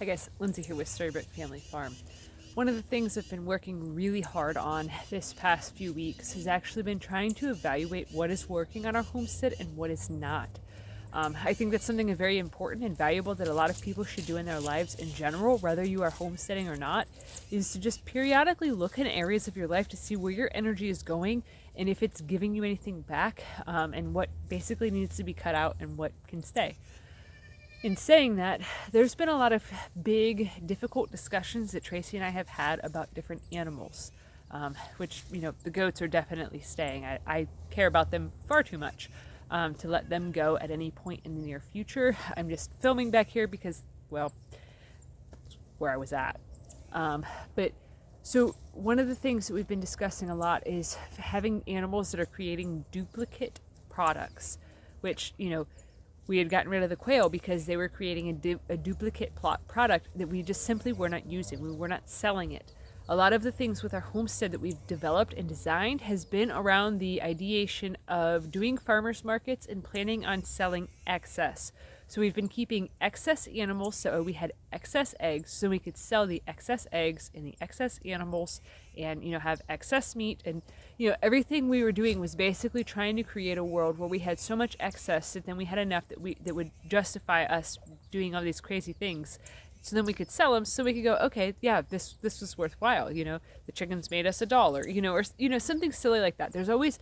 Hi guys, Lindsay here with Storybook Family Farm. One of the things I've been working really hard on this past few weeks has actually been trying to evaluate what is working on our homestead and what is not. I think that's something very important and valuable that a lot of people should do in their lives in general, whether you are homesteading or not, is to just periodically look in areas of your life to see where your energy is going and if it's giving you anything back, and what basically needs to be cut out and what can stay. In saying that, there's been a lot of big, difficult discussions that Tracy and I have had about different animals, which, the goats are definitely staying. I care about them far too much to let them go at any point in the near future. I'm just filming back here because, well, where I was at. But so one of the things that we've been discussing a lot is having animals that are creating duplicate products, which, we had gotten rid of the quail because they were creating a duplicate product that we just simply were not using. We were not selling it. A lot of the things with our homestead that we've developed and designed has been around the ideation of doing farmers markets and planning on selling excess. So we've been keeping excess animals, so we had excess eggs, so we could sell the excess eggs and the excess animals and, have excess meat. And, everything we were doing was basically trying to create a world where we had so much excess that then we had enough that would justify us doing all these crazy things. So then we could sell them, so we could go, okay, yeah, this was worthwhile. The chickens made us $1, or something silly like that. There's always,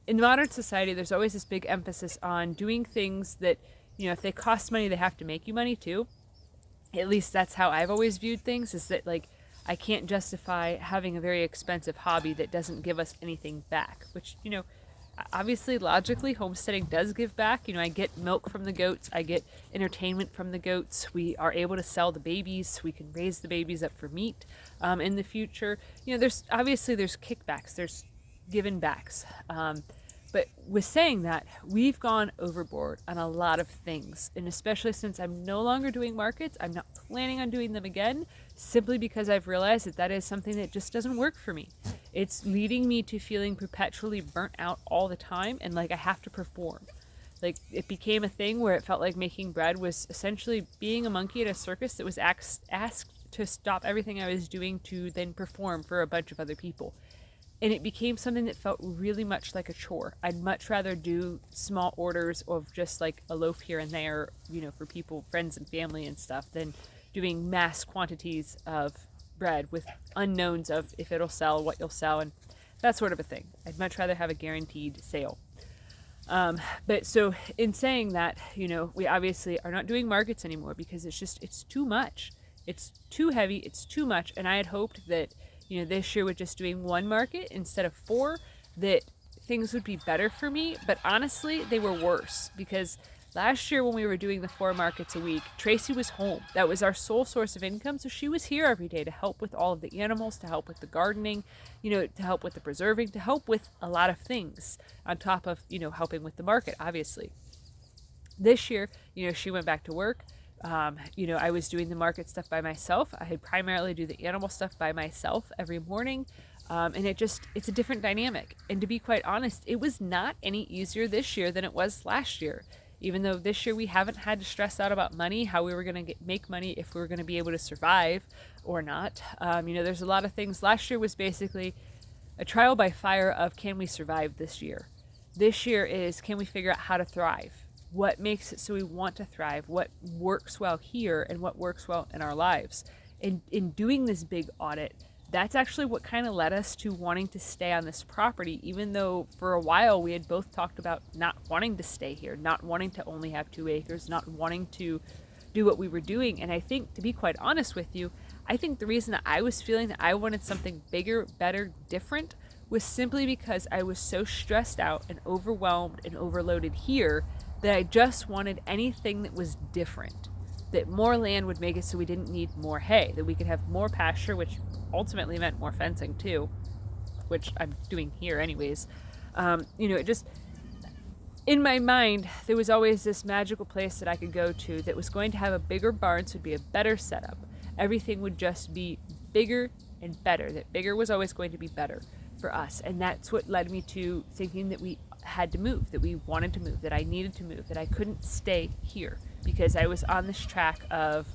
in modern society, there's always this big emphasis on doing things that, if they cost money, they have to make you money too. At least that's how I've always viewed things, is that, like, I can't justify having a very expensive hobby that doesn't give us anything back, which, obviously, logically, homesteading does give back. I get milk from the goats. I get entertainment from the goats. We are able to sell the babies. We can raise the babies up for meat in the future. There's kickbacks. There's given backs. But with saying that, we've gone overboard on a lot of things. And especially since I'm no longer doing markets, I'm not planning on doing them again, simply because I've realized that is something that just doesn't work for me. It's leading me to feeling perpetually burnt out all the time and like I have to perform. Like, it became a thing where it felt like making bread was essentially being a monkey at a circus that was asked to stop everything I was doing to then perform for a bunch of other people. And it became something that felt really much like a chore. I'd much rather do small orders of just like a loaf here and there, for people, friends and family and stuff, than doing mass quantities of bread with unknowns of if it'll sell, what you'll sell, and that sort of a thing. I'd much rather have a guaranteed sale. But so in saying that, we obviously are not doing markets anymore because it's too much. It's too heavy, it's too much, and I had hoped that this year with just doing one market instead of 4, that things would be better for me. But honestly, they were worse because last year when we were doing the 4 markets a week, Tracy was home. That was our sole source of income. So she was here every day to help with all of the animals, to help with the gardening, to help with the preserving, to help with a lot of things on top of, helping with the market, obviously. This year, she went back to work. I was doing the market stuff by myself. I primarily do the animal stuff by myself every morning. And it's a different dynamic. And to be quite honest, it was not any easier this year than it was last year. Even though this year we haven't had to stress out about money, how we were going to make money, if we were going to be able to survive or not. There's a lot of things. Last year was basically a trial by fire of, can we survive this year? This year is, can we figure out how to thrive? What makes it so we want to thrive? What works well here and what works well in our lives? And in doing this big audit, that's actually what kind of led us to wanting to stay on this property, even though for a while we had both talked about not wanting to stay here, not wanting to only have 2 acres, not wanting to do what we were doing. And I think, to be quite honest with you, I think the reason that I was feeling that I wanted something bigger, better, different was simply because I was so stressed out and overwhelmed and overloaded here that I just wanted anything that was different, that more land would make it so we didn't need more hay, that we could have more pasture, which ultimately meant more fencing too, which I'm doing here anyways. It just, in my mind, there was always this magical place that I could go to that was going to have a bigger barn, so it'd be a better setup. Everything would just be bigger and better, that bigger was always going to be better for us. And that's what led me to thinking that we had to move, that we wanted to move, that I needed to move, that I couldn't stay here because I was on this track of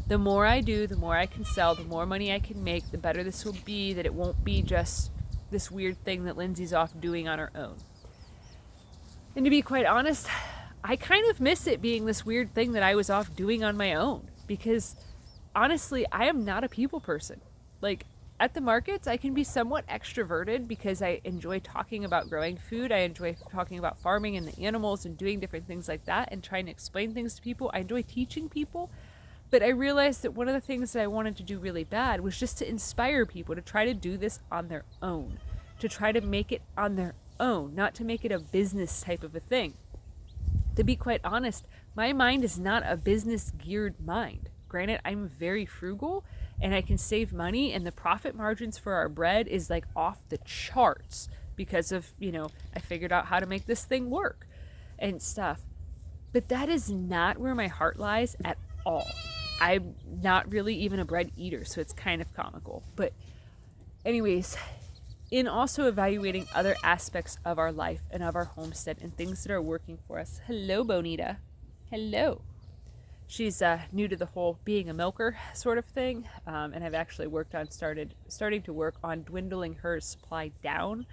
The more I do, the more I can sell, the more money I can make, the better this will be, that it won't be just this weird thing that Lindsay's off doing on her own. And to be quite honest, I kind of miss it being this weird thing that I was off doing on my own, because honestly, I am not a people person. Like, at the markets, I can be somewhat extroverted because I enjoy talking about growing food. I enjoy talking about farming and the animals and doing different things like that and trying to explain things to people. I enjoy teaching people. But I realized that one of the things that I wanted to do really bad was just to inspire people to try to do this on their own, to try to make it on their own, not to make it a business type of a thing. To be quite honest, my mind is not a business geared mind. Granted, I'm very frugal and I can save money, and the profit margins for our bread is like off the charts because of, I figured out how to make this thing work and stuff. But that is not where my heart lies at all. I'm not really even a bread eater, so it's kind of comical. But anyways, in also evaluating other aspects of our life and of our homestead and things that are working for us. Hello, Bonita. Hello. She's new to the whole being a milker sort of thing, and I've actually starting to work on dwindling her supply down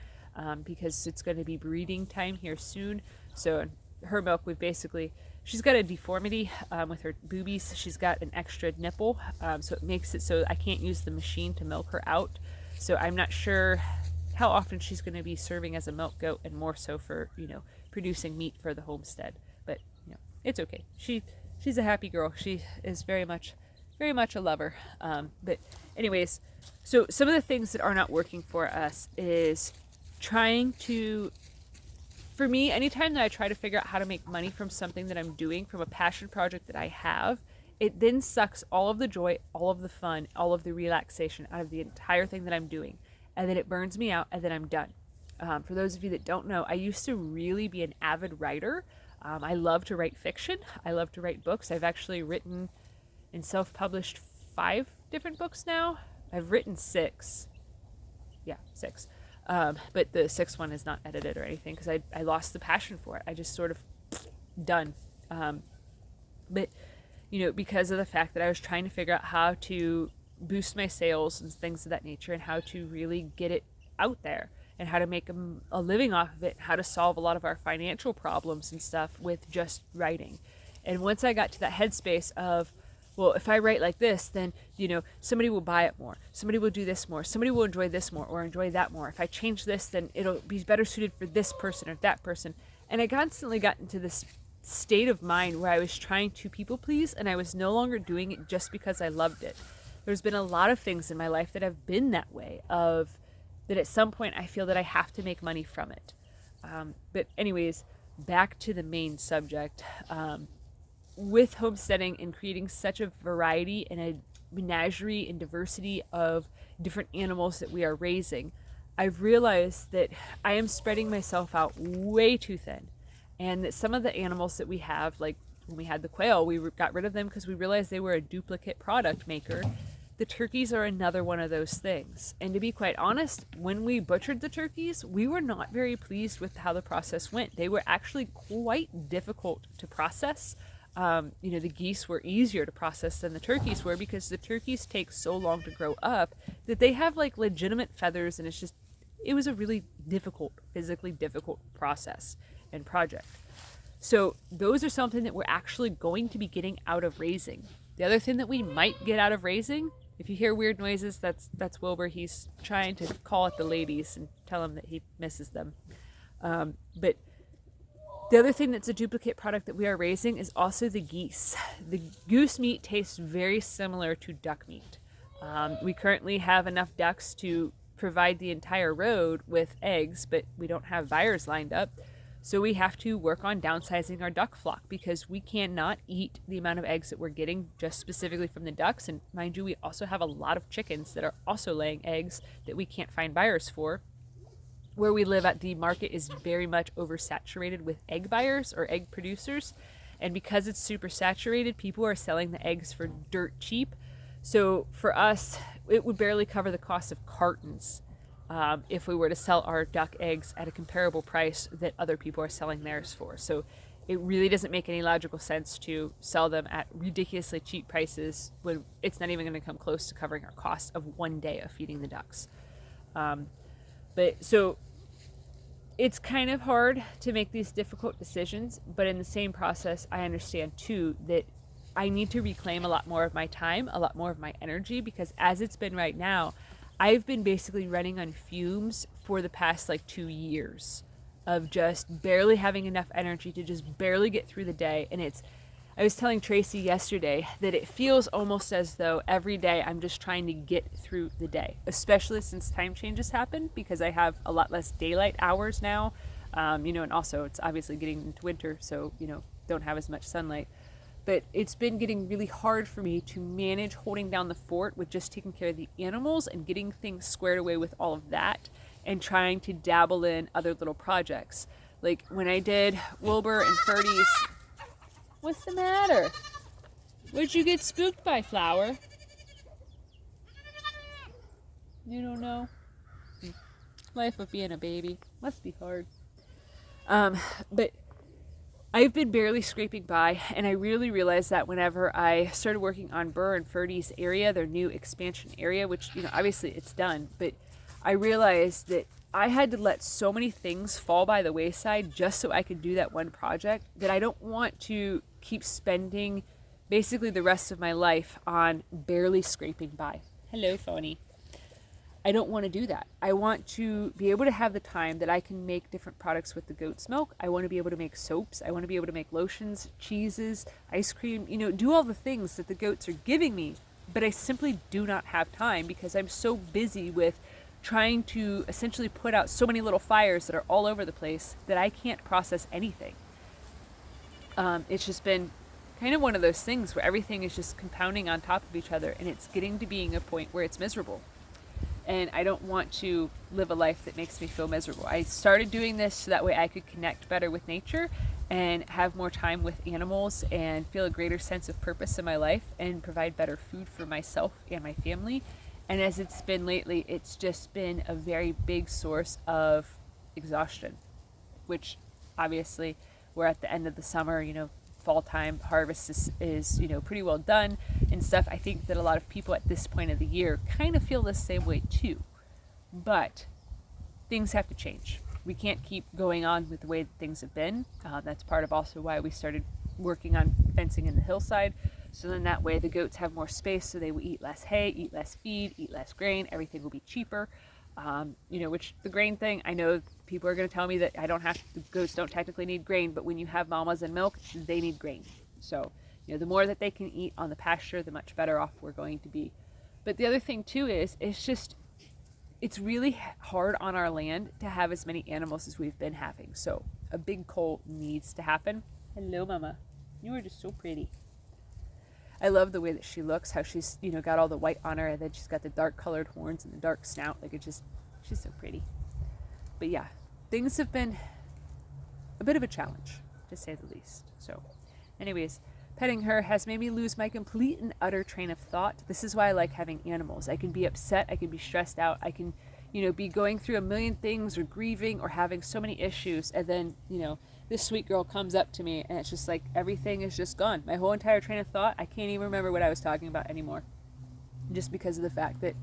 because it's going to be breeding time here soon. So her milk, she's got a deformity with her boobies. She's got an extra nipple, so it makes it so I can't use the machine to milk her out. So I'm not sure how often she's going to be serving as a milk goat, and more so for, producing meat for the homestead. But, it's okay. She's a happy girl. She is very much a lover. But anyways, so some of the things that are not working for us is for me, anytime that I try to figure out how to make money from something that I'm doing, from a passion project that I have, it then sucks all of the joy, all of the fun, all of the relaxation out of the entire thing that I'm doing. And then it burns me out, and then I'm done. For those of you that don't know, I used to really be an avid writer. I love to write fiction. I love to write books. I've actually written and self-published 5 different books now. I've written 6. Yeah, 6. But the 6th one is not edited or anything because I lost the passion for it. I just sort of done. But, because of the fact that I was trying to figure out how to boost my sales and things of that nature, and how to really get it out there, and how to make a living off of it, how to solve a lot of our financial problems and stuff with just writing. And once I got to that headspace of, well, if I write like this, then, somebody will buy it more. Somebody will do this more. Somebody will enjoy this more or enjoy that more. If I change this, then it'll be better suited for this person or that person. And I constantly got into this state of mind where I was trying to people please, and I was no longer doing it just because I loved it. There's been a lot of things in my life that have been that way, that at some point I feel that I have to make money from it. But anyways, back to the main subject. With homesteading and creating such a variety and a menagerie and diversity of different animals that we are raising, I've realized that I am spreading myself out way too thin. And that some of the animals that we have, like when we had the quail, we got rid of them because we realized they were a duplicate product maker. The turkeys are another one of those things. And to be quite honest, when we butchered the turkeys, we were not very pleased with how the process went. They were actually quite difficult to process. The geese were easier to process than the turkeys were because the turkeys take so long to grow up that they have like legitimate feathers, and it was a really physically difficult process and project. So those are something that we're actually going to be getting out of raising. The other thing that we might get out of raising, if you hear weird noises, that's Wilbur. He's trying to call at the ladies and tell them that he misses them. But the other thing that's a duplicate product that we are raising is also the geese. The goose meat tastes very similar to duck meat. We currently have enough ducks to provide the entire road with eggs, but we don't have buyers lined up. So we have to work on downsizing our duck flock because we cannot eat the amount of eggs that we're getting just specifically from the ducks. And mind you, we also have a lot of chickens that are also laying eggs that we can't find buyers for. Where we live at, the market is very much oversaturated with egg buyers or egg producers. And because it's super saturated, people are selling the eggs for dirt cheap. So for us, it would barely cover the cost of cartons if we were to sell our duck eggs at a comparable price that other people are selling theirs for. So it really doesn't make any logical sense to sell them at ridiculously cheap prices when it's not even going to come close to covering our cost of one day of feeding the ducks. But so it's kind of hard to make these difficult decisions, but in the same process, I understand too that I need to reclaim a lot more of my time, a lot more of my energy, because as it's been right now, I've been basically running on fumes for the past like 2 years of just barely having enough energy to just barely get through the day. And I was telling Tracy yesterday that it feels almost as though every day I'm just trying to get through the day, especially since time changes happen, because I have a lot less daylight hours now, and also it's obviously getting into winter, so, don't have as much sunlight. But it's been getting really hard for me to manage holding down the fort with just taking care of the animals and getting things squared away with all of that and trying to dabble in other little projects. Like when I did Wilbur and Ferdy's. What's the matter? What'd you get spooked by, Flower? You don't know? Life of being a baby must be hard. But I've been barely scraping by, and I really realized that whenever I started working on Burr and Ferdy's area, their new expansion area, which, obviously it's done, but I realized that I had to let so many things fall by the wayside just so I could do that one project that I don't want to keep spending basically the rest of my life on barely scraping by. Hello, Phony. I don't want to do that. I want to be able to have the time that I can make different products with the goat's milk. I want to be able to make soaps. I want to be able to make lotions, cheeses, ice cream, do all the things that the goats are giving me. But I simply do not have time because I'm so busy with trying to essentially put out so many little fires that are all over the place that I can't process anything. It's just been kind of one of those things where everything is just compounding on top of each other, and it's getting to being a point where it's miserable. And I don't want to live a life that makes me feel miserable. I started doing this so that way I could connect better with nature and have more time with animals and feel a greater sense of purpose in my life and provide better food for myself and my family. And as it's been lately, it's just been a very big source of exhaustion, which obviously we're at the end of the summer, fall time, harvest is pretty well done and stuff. I think that a lot of people at this point of the year kind of feel the same way too, but things have to change. We can't keep going on with the way that things have been. That's part of also why we started working on fencing in the hillside. So then that way the goats have more space, so they will eat less hay, eat less feed, eat less grain. Everything will be cheaper. Which the grain thing, I know people are going to tell me that the goats don't technically need grain, but when you have mamas and milk, they need grain. So, the more that they can eat on the pasture, the much better off we're going to be. But the other thing too is, it's really hard on our land to have as many animals as we've been having. So a big cull needs to happen. Hello, Mama. You are just so pretty. I love the way that she looks, how she's, got all the white on her, and then she's got the dark colored horns and the dark snout. She's so pretty. But yeah, things have been a bit of a challenge, to say the least. So anyways, petting her has made me lose my complete and utter train of thought. This is why I like having animals. I can be upset, I can be stressed out, I can, be going through a million things or grieving or having so many issues, and then, this sweet girl comes up to me and it's just like everything is just gone. My whole entire train of thought, I can't even remember what I was talking about anymore. Just because of the fact that,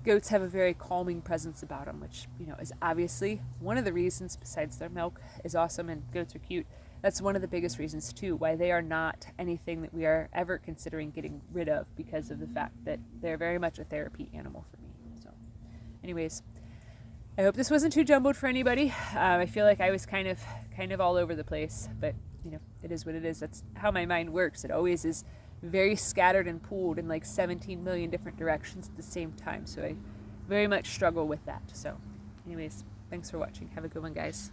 goats have a very calming presence about them, which, is obviously one of the reasons, besides their milk is awesome and goats are cute. That's one of the biggest reasons too, why they are not anything that we are ever considering getting rid of, because of the fact that they're very much a therapy animal for me. So anyways, I hope this wasn't too jumbled for anybody. I feel like I was kind of all over the place, but it is what it is. That's how my mind works. It always is very scattered and pooled in like 17 million different directions at the same time. So I very much struggle with that. So anyways, thanks for watching. Have a good one, guys.